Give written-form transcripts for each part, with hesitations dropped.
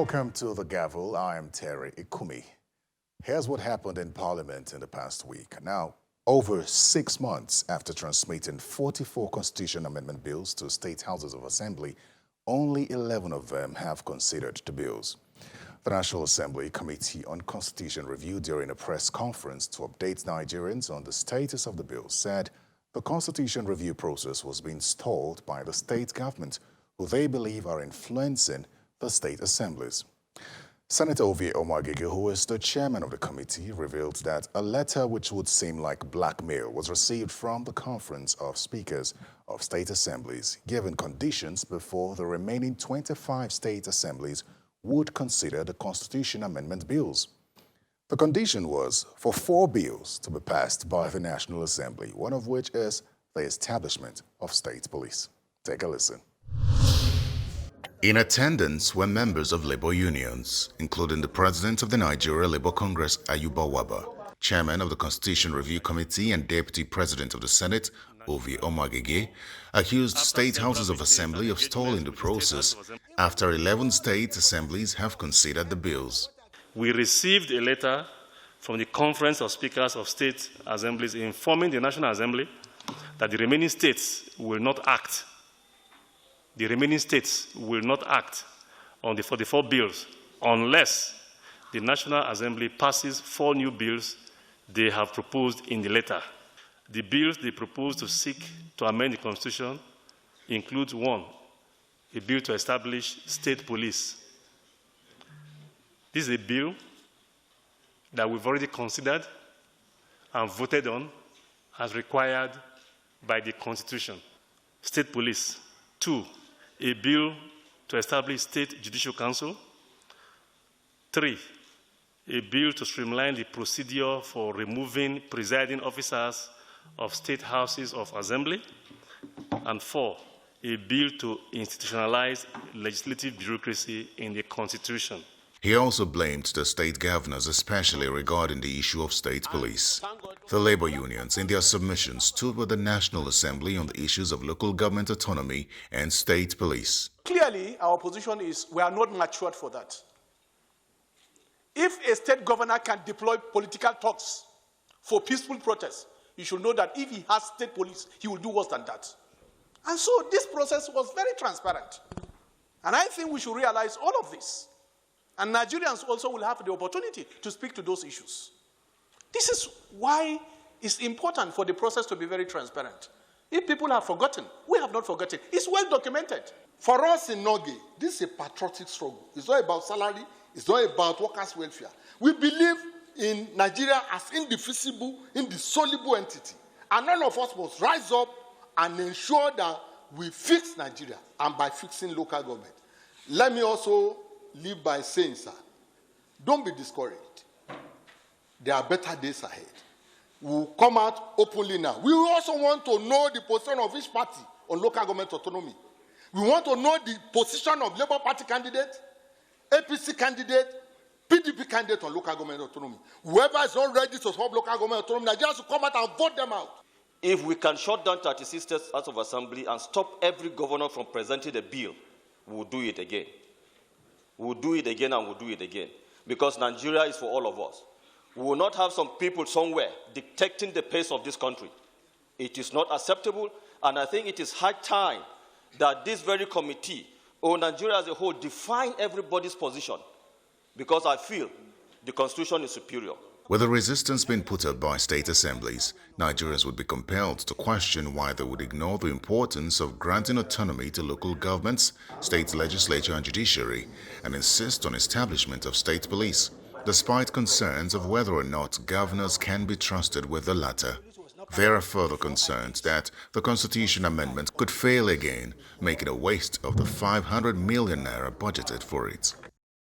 Welcome to the Gavel. I am Terry Ikumi. Here's what happened in Parliament in the past week. Now, over 6 months after transmitting 44 constitution amendment bills to state houses of assembly, only 11 of them have considered the bills. The National Assembly Committee on Constitution Review, during a press conference to update Nigerians on the status of the bill, said the constitution review process was being stalled by the state government, who they believe are influencing the state assemblies. Senator Ovie Omagege, who is the chairman of the committee, revealed that a letter which would seem like blackmail was received from the Conference of Speakers of State Assemblies, giving conditions before the remaining 25 state assemblies would consider the constitution amendment bills. The condition was for 4 bills to be passed by the National Assembly, one of which is the establishment of state police. Take a listen. In attendance were members of labor unions, including the president of the Nigeria Labour Congress, Ayuba Waba, chairman of the Constitution Review Committee and deputy president of the Senate, Ovie Omagege, accused state houses of assembly of stalling the process after 11 state assemblies have considered the bills. We received a letter from the Conference of Speakers of State Assemblies informing the National Assembly that the remaining states will not act. The remaining states will not act on the 44 bills unless the National Assembly passes 4 new bills they have proposed in the letter. The bills they propose to seek to amend the Constitution include 1, a bill to establish state police. This is a bill that we've already considered and voted on as required by the Constitution. State police. 2, a bill to establish State Judicial Council. 3, a bill to streamline the procedure for removing presiding officers of state houses of assembly. And 4, a bill to institutionalize legislative bureaucracy in the Constitution. He also blamed the state governors, especially regarding the issue of state police. The labor unions, in their submissions, stood with the National Assembly on the issues of local government autonomy and state police. Clearly, our position is we are not matured for that. If a state governor can deploy political talks for peaceful protests, you should know that if he has state police, he will do worse than that. And so this process was very transparent. And I think we should realize all of this. And Nigerians also will have the opportunity to speak to those issues. This is why it's important for the process to be very transparent. If people have forgotten, we have not forgotten. It's well documented. For us in Norgay, this is a patriotic struggle. It's not about salary. It's not about workers' welfare. We believe in Nigeria as indivisible, indissoluble entity. And none of us must rise up and ensure that we fix Nigeria, and by fixing local government. Let me also leave by saying, sir, don't be discouraged. There are better days ahead. We'll come out openly now. We also want to know the position of each party on local government autonomy. We want to know the position of Labour Party candidate, APC candidate, PDP candidate on local government autonomy. Whoever is not ready to support local government autonomy, Nigerians will come out and vote them out. If we can shut down 36 states out of assembly and stop every governor from presenting a bill, we'll do it again. We'll do it again and we'll do it again. Because Nigeria is for all of us. We will not have some people somewhere dictating the pace of this country. It is not acceptable, and I think it is high time that this very committee, or Nigeria as a whole, define everybody's position. Because I feel the Constitution is superior. With the resistance being put up by state assemblies, Nigerians would be compelled to question why they would ignore the importance of granting autonomy to local governments, state legislature and judiciary, and insist on establishment of state police, despite concerns of whether or not governors can be trusted with the latter. There are further concerns that the constitution amendment could fail again, making a waste of the 500 million naira budgeted for it.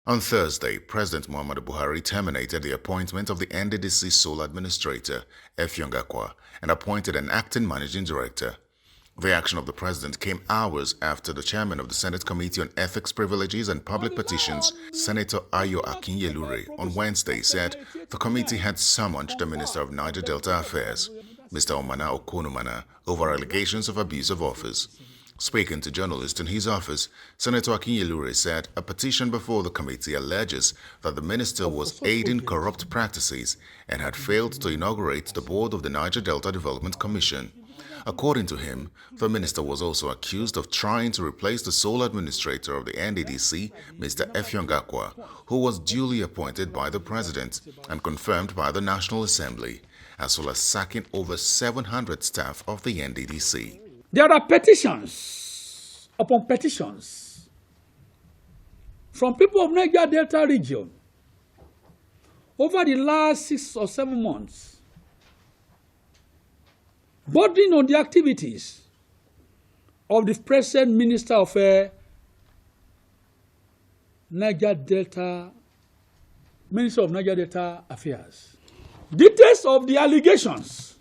On Thursday, President Muhammadu Buhari terminated the appointment of the NDDC sole administrator, Effiong, and appointed an acting managing director. The action of the president came hours after the chairman of the Senate Committee on Ethics, Privileges and Public Petitions, Senator Ayo Akinyelure, on Wednesday said the committee had summoned the Minister of Niger Delta Affairs, Mr. Omana Okonumana, over allegations of abuse of office. Speaking to journalists in his office, Senator Akinyelure said a petition before the committee alleges that the minister was aiding corrupt practices and had failed to inaugurate the board of the Niger Delta Development Commission. According to him, the minister was also accused of trying to replace the sole administrator of the NDDC, Mr. Effiongakwa, who was duly appointed by the president and confirmed by the National Assembly, as well as sacking over 700 staff of the NDDC. There are petitions upon petitions from people of Niger Delta region over the last 6 or 7 months, bordering on the activities of the present Minister of Niger Delta Affairs. Details of the allegations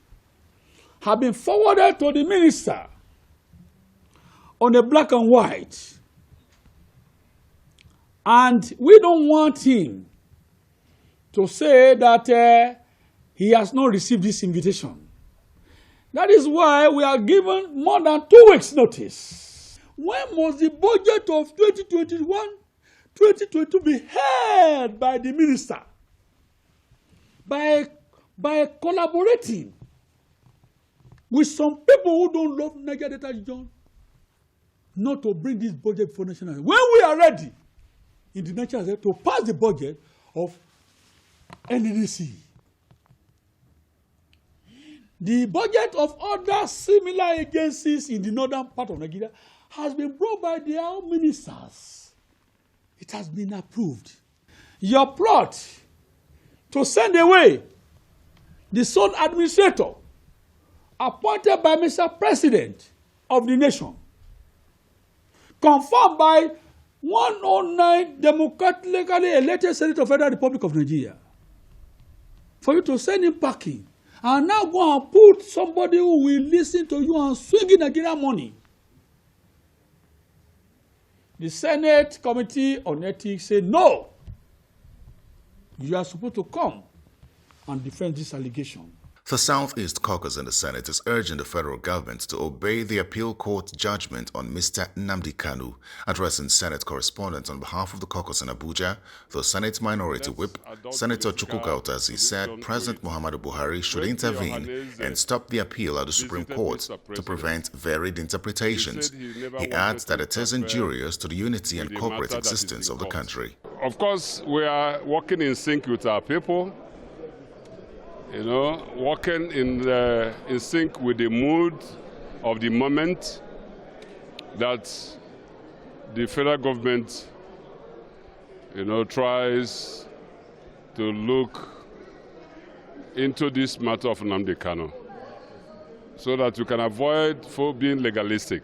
have been forwarded to the minister on a black and white, and we don't want him to say that he has not received this invitation. That is why we are given more than 2 weeks' notice. When must the budget of 2021-2022 be held by the minister? By collaborating with some people who don't love Niger Delta region, not to bring this budget for national. When we are ready in the national to pass the budget of NDDC, the budget of other similar agencies in the northern part of Nigeria has been brought by their ministers. It has been approved. Your plot to send away the sole administrator appointed by Mr. President of the nation, confirmed by 109 democratically elected Senator of the Federal Republic of Nigeria, for you to send him packing and now go and put somebody who will listen to you and swing in Nigerian money. The Senate Committee on Ethics said, no, you are supposed to come and defend this allegation. The Southeast Caucus in the Senate is urging the federal government to obey the appeal court judgment on Mr. Nnamdi Kanu. Addressing Senate correspondents on behalf of the caucus in Abuja, the Senate Minority Whip, Senator Chukwuka Otazi, said President Muhammadu Buhari should intervene and stop the appeal at the Supreme Court to prevent varied interpretations. He adds that it is injurious to the unity and corporate existence of the country. Of course, we are working in sync with our people. Working in sync with the mood of the moment that the federal government, tries to look into this matter of Nnamdi Kanu so that we can avoid being legalistic.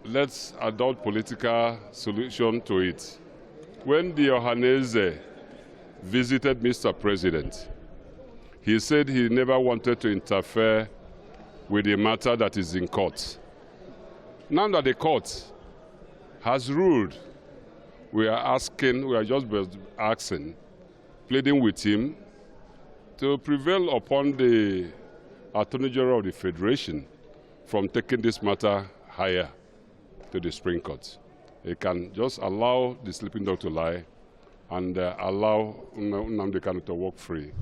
Let's adopt political solution to it. When the Ohaneze visited Mr. President, he said he never wanted to interfere with the matter that is in court. Now that the court has ruled, we are just asking, pleading with him to prevail upon the Attorney General of the Federation from taking this matter higher to the Supreme Court. He can just allow the sleeping dog to lie and allow Nnamdi Kanu to walk free.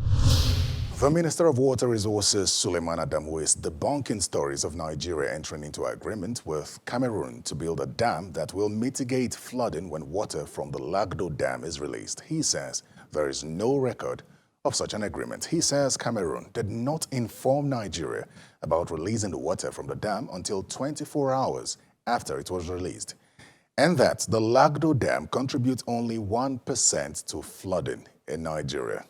The Minister of Water Resources, Suleiman Adamu, is debunking stories of Nigeria entering into agreement with Cameroon to build a dam that will mitigate flooding when water from the Lagdo Dam is released. He says there is no record of such an agreement. He says Cameroon did not inform Nigeria about releasing the water from the dam until 24 hours after it was released, and that the Lagdo Dam contributes only 1% to flooding in Nigeria.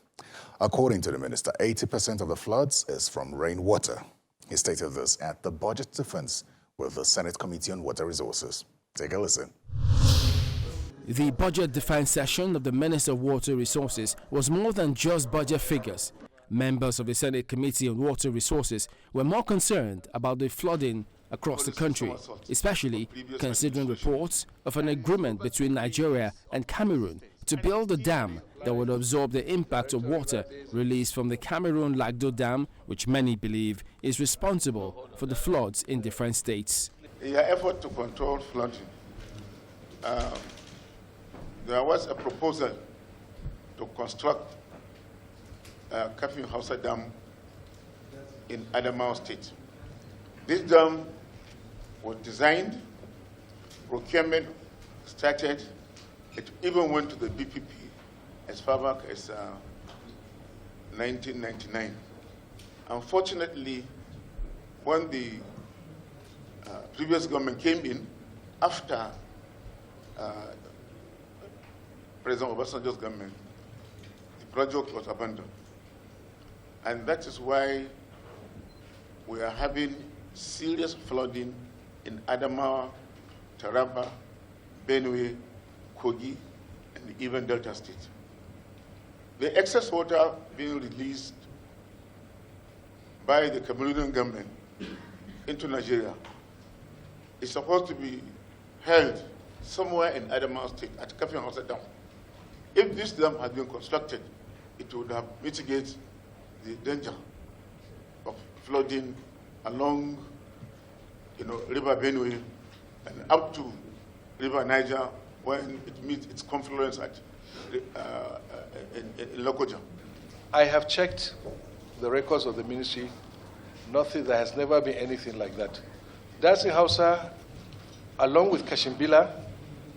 According to the minister, 80% of the floods is from rainwater. He stated this at the budget defense with the Senate Committee on Water Resources. Take a listen. The budget defense session of the Minister of Water Resources was more than just budget figures. Members of the Senate Committee on Water Resources were more concerned about the flooding across the country, especially considering reports of an agreement between Nigeria and Cameroon to build a dam that would absorb the impact of water released from the Cameroon Lagdo Dam, which many believe is responsible for the floods in different states. in your effort to control flooding, there was a proposal to construct a Kafin Hausa Dam in Adamawa State. This dam was designed, procurement started, it even went to the BPP as far back as 1999. Unfortunately, when the previous government came in, after President Obasanjo's government, the project was abandoned. And that is why we are having serious flooding in Adamawa, Taraba, Benue, Kogi, and even Delta State. The excess water being released by the Cameroonian government into Nigeria is supposed to be held somewhere in Adamawa State at Kafin Hausa Dam. If this dam had been constructed, it would have mitigated the danger of flooding along, River Benue and up to River Niger when it meets its confluence at in Lokoja. I have checked the records of the ministry. Nothing, there has never been anything like that. Dancing Hausa, along with Kashimbila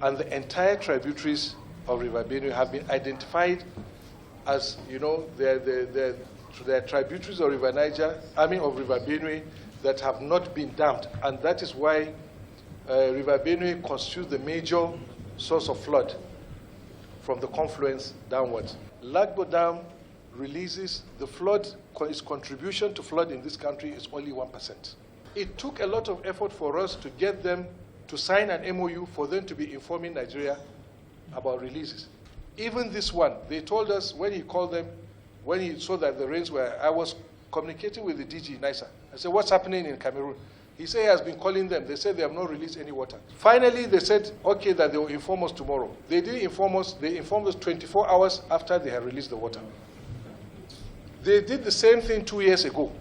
and the entire tributaries of River Benue have been identified as, they're tributaries of River Niger, of River Benue that have not been dammed. And that is why River Benue constitutes the major source of flood from the confluence downwards. Lagbo Dam releases the flood, its contribution to flood in this country is only 1%. It took a lot of effort for us to get them to sign an MOU for them to be informing Nigeria about releases. Even this one, they told us when he called them, when he saw that the rains were, I was communicating with the DG NISA. I said, what's happening in Cameroon? He said he has been calling them. They said they have not released any water. Finally, they said, okay, that they will inform us tomorrow. They didn't inform us. They informed us 24 hours after they had released the water. They did the same thing 2 years ago.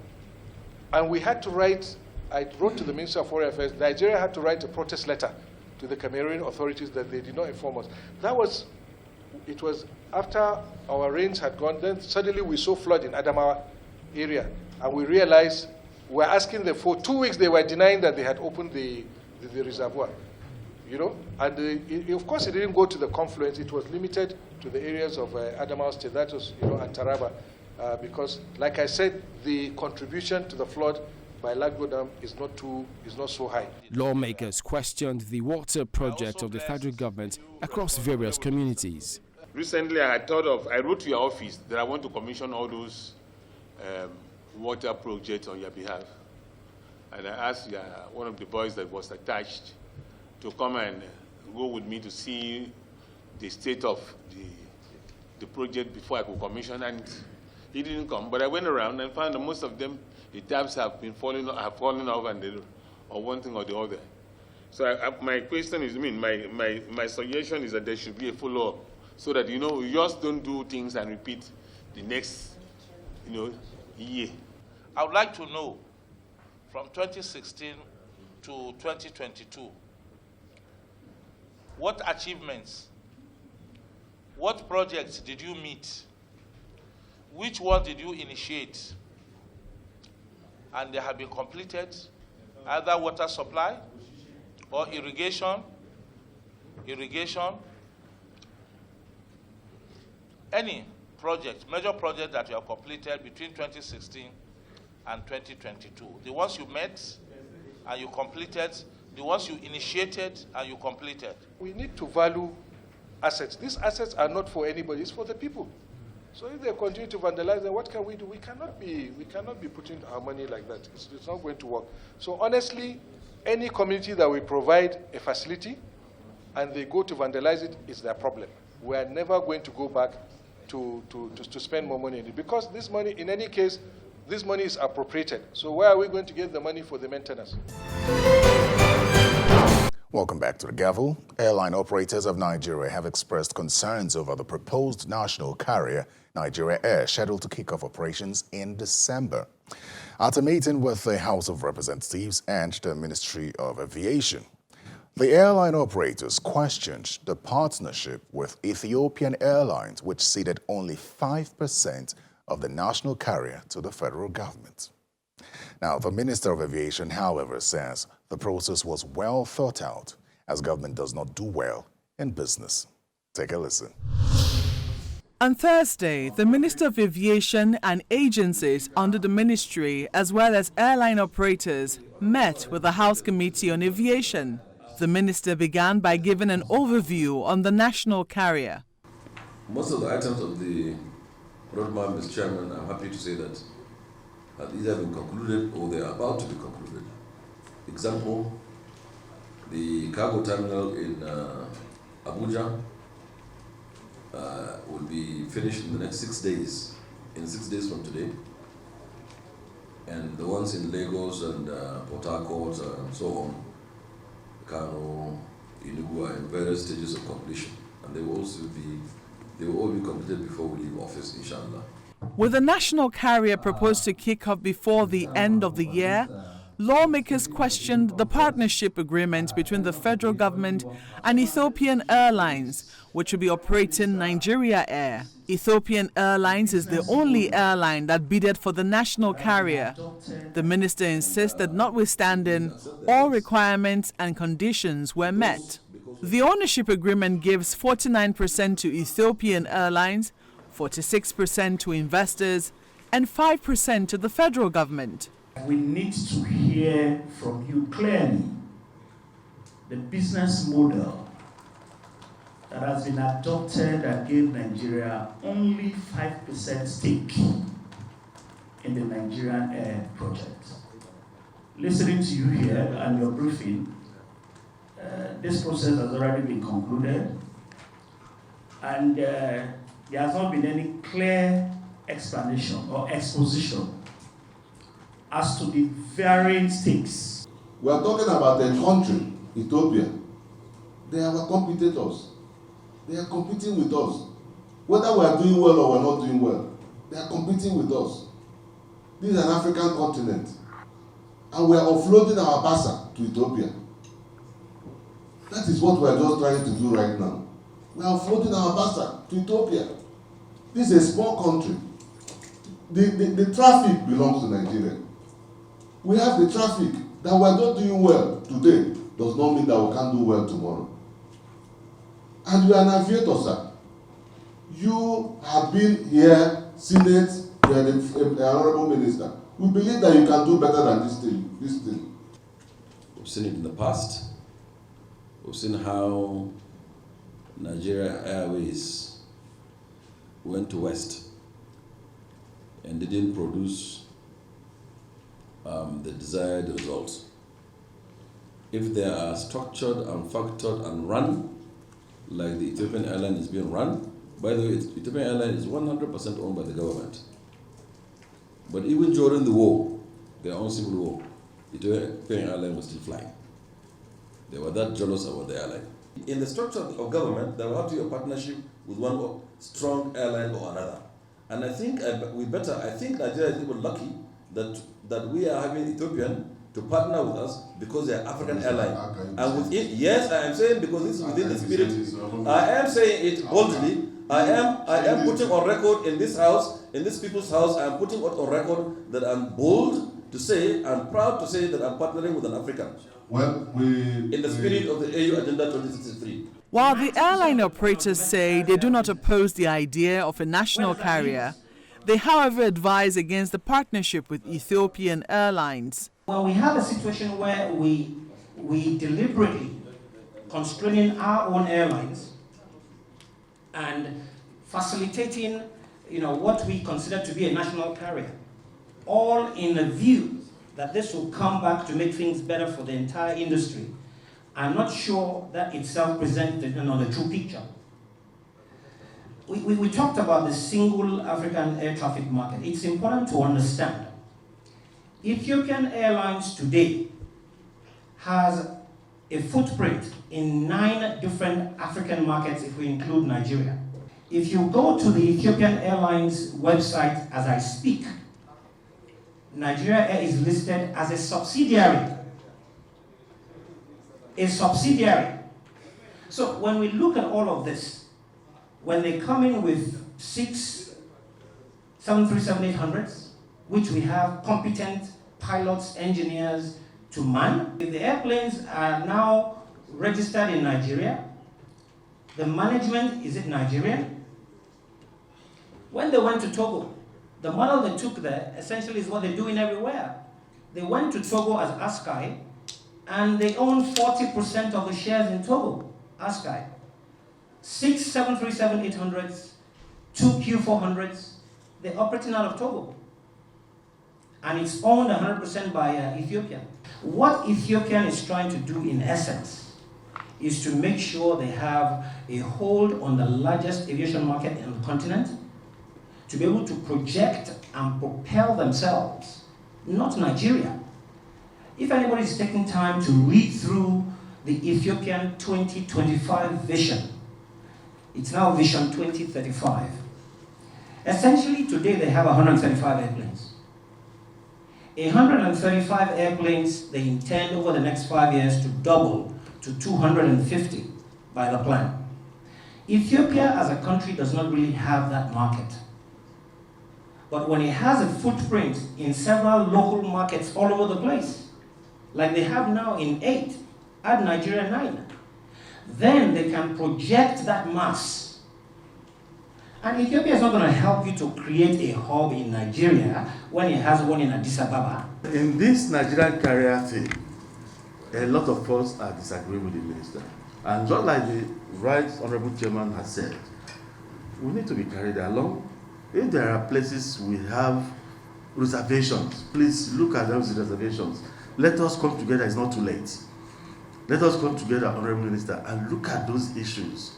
And we had to write, I wrote to the Minister of Foreign Affairs, Nigeria had to write a protest letter to the Cameroonian authorities that they did not inform us. It was after our rains had gone, then suddenly we saw flood in Adamawa area. And we realized, we're asking them for 2 weeks, they were denying that they had opened the reservoir, And of course, it didn't go to the confluence. It was limited to the areas of Adamawa State, that was, and Taraba, because, like I said, the contribution to the flood by Lagbo Dam is not so high. Lawmakers questioned the water project of the federal government across various communities. Recently, I wrote to your office that I want to commission all those water projects on your behalf. And I asked one of the boys that was attached to come and go with me to see the state of the project before I could commission, and he didn't come. But I went around and found that most of them, the taps have fallen off, and or one thing or the other. So my question is, my suggestion is that there should be a follow-up, so that we just don't do things and repeat the next year. I would like to know, from 2016 to 2022, what achievements, what projects did you meet? Which one did you initiate? And they have been completed, either water supply or irrigation, any project, major project that you have completed between 2016 and 2022. The ones you met and you completed, the ones you initiated and you completed. We need to value assets. These assets are not for anybody, it's for the people. So if they continue to vandalize them, what can we do? We cannot be putting our money like that. It's not going to work. So honestly, any community that we provide a facility and they go to vandalize it, is their problem. We are never going to go back to spend more money on it, because this money, in any case, this money is appropriated. So where are we going to get the money for the maintenance? Welcome back to the Gavel. Airline operators of Nigeria have expressed concerns over the proposed national carrier, Nigeria Air, scheduled to kick off operations in December. at a meeting with the House of Representatives and the Ministry of Aviation. The airline operators questioned the partnership with Ethiopian Airlines, which ceded only 5% of the national carrier to the federal government. Now, the Minister of Aviation, however, says the process was well thought out, as government does not do well in business. Take a listen. On Thursday, the Minister of Aviation and agencies under the ministry, as well as airline operators, met with the House Committee on Aviation. The minister began by giving an overview on the national carrier. Most of the items of the roadmap, Mr. Chairman, I'm happy to say that have either been concluded or they are about to be concluded. Example, the cargo terminal in Abuja will be finished in the next 6 days, in 6 days from today. And the ones in Lagos and Port Harcourt and so on, Kanu, Enugu are in various stages of completion. And they will all be completed before we leave office, inshallah. With the national carrier proposed to kick off before the end of the year, lawmakers questioned the partnership agreement between the federal government and Ethiopian Airlines, which will be operating Nigeria Air. Ethiopian Airlines is the only airline that bidded for the national carrier. The minister insists that notwithstanding, all requirements and conditions were met. The ownership agreement gives 49% to Ethiopian Airlines, 46% to investors, and 5% to the federal government. We need to hear from you clearly the business model that has been adopted that gave Nigeria only 5% stake in the Nigerian Air project. Listening to you here and your briefing, this process has already been concluded, and there has not been any clear explanation or exposition as to the varying stakes. We are talking about a country, Ethiopia. They are our competitors. They are competing with us. Whether we are doing well or we are not doing well, they are competing with us. This is an African continent. And we are offloading our basa to Ethiopia. That is what we are just trying to do right now. We are offloading our basa to Ethiopia. This is a small country. The traffic belongs to Nigeria. We have the traffic. That we are not doing well today does not mean that we can't do well tomorrow. And you are an aviator, sir. You have been here, Senate, you are the Honorable Minister. We believe that you can do better than this thing. We've seen it in the past. We've seen how Nigeria Airways went to West and didn't produce the desired results. If they are structured and factored and run like the Ethiopian airline is being run, by the way, Ethiopian airline is 100% owned by the government. But even during the war, their own civil war, Ethiopian airline was still flying. They were that jealous about the airline. In the structure of government, there will have to be a partnership with one strong airline or another. And I think I think Nigeria is even lucky that we are having Ethiopian to partner with us because they are African airline. And within, yes, I am saying because this is within the spirit. I am saying it boldly. I am putting on record in this house, in this people's house, I am putting on record that I'm bold to say, I'm proud to say that I'm partnering with an African. In the spirit of the AU Agenda 2063. While the airline operators say they do not oppose the idea of a national carrier, they however advise against the partnership with Ethiopian Airlines. Well, we have a situation where we deliberately constraining our own airlines and facilitating, what we consider to be a national carrier, all in the view that this will come back to make things better for the entire industry. I'm not sure that itself presents the true picture. We talked about the single African air traffic market. It's important to understand. Ethiopian Airlines today has a footprint in 9 different African markets if we include Nigeria. If you go to the Ethiopian Airlines website as I speak, Nigeria Air is listed as a subsidiary. A subsidiary. So when we look at all of this, when they come in with 6 737-800s, which we have competent pilots, engineers to man, if the airplanes are now registered in Nigeria, the management, is it Nigerian? When they went to Togo, the model they took there essentially is what they're doing everywhere. They went to Togo as Askai, and they own 40% of the shares in Togo, Askai. 6 737-800s, 2 Q400s, they're operating out of Togo. And it's owned 100% by Ethiopia. What Ethiopian is trying to do in essence is to make sure they have a hold on the largest aviation market in the continent, to be able to project and propel themselves, not Nigeria. If anybody is taking time to read through the Ethiopian 2025 vision, it's now Vision 2035. Essentially, today they have 135 airplanes. 135 airplanes they intend over the next 5 years to double to 250 by the plan. Ethiopia as a country does not really have that market. But when it has a footprint in several local markets all over the place, like they have now in 8, add Nigeria 9, then they can project that mass. And Ethiopia is not going to help you to create a hub in Nigeria when it has one in Addis Ababa. In this Nigerian carrier thing, a lot of us are disagreeing with the minister. And just like the right honorable chairman has said, we need to be carried along. If there are places we have reservations, please look at those reservations. Let us come together, it's not too late. Let us come together, honorable minister, and look at those issues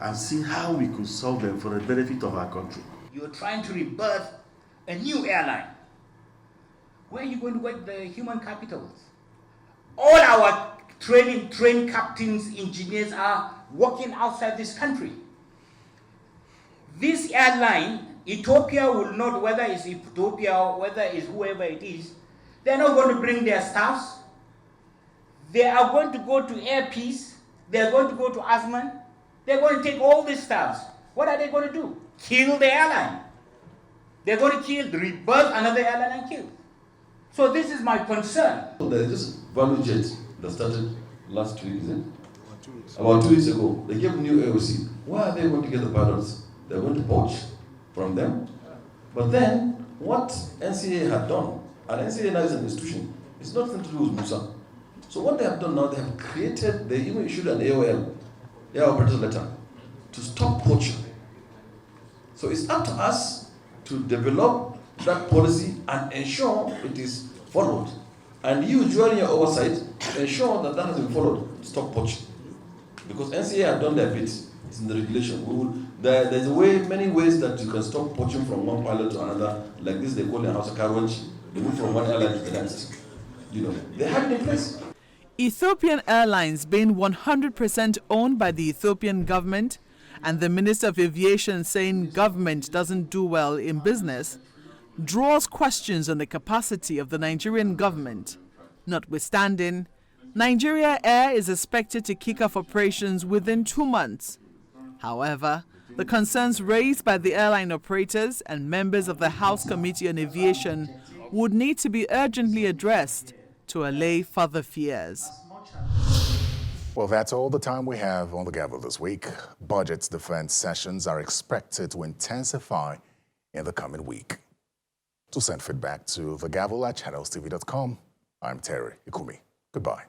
and see how we could solve them for the benefit of our country. You're trying to rebirth a new airline. Where are you going to get the human capital? All our trained captains, engineers are working outside this country. This airline, Ethiopia will not, whether it's Ethiopia or whether it's whoever it is, they're not going to bring their staffs. They are going to go to Air Peace. They're going to go to Asman. They're going to take all these staffs. What are they going to do? Kill the airline. They're going to rebirth another airline and kill. So this is my concern. There is this value jet that started last week, is it? About 2 weeks ago, they gave new AOC. Why are they going to get the pilots? They're going to poach from them. But then, what NCA had done, and NCA now is an institution, it's nothing to do with Musa. So what they have done now, they have created, they even issued an AOL, Air Operator Letter, to stop poaching. So it's up to us to develop that policy and ensure it is followed. And you, during your oversight, ensure that that has been followed, stop poaching. Because NCA have done their bit, it's in the regulation. There's a way, many ways that you can stop poaching from one pilot to another, like this they call it House of Karwanchi. They move from one airline to the next. You know, they have it in place. Ethiopian Airlines being 100% owned by the Ethiopian government, and the Minister of Aviation saying government doesn't do well in business, draws questions on the capacity of the Nigerian government. Notwithstanding, Nigeria Air is expected to kick off operations within 2 months. However, the concerns raised by the airline operators and members of the House Committee on Aviation would need to be urgently addressed to allay further fears. Well, that's all the time we have on the Gavel this week. Budget defense sessions are expected to intensify in the coming week. To send feedback to thegavel@channelstv.com, I'm Terry Ikumi. Goodbye.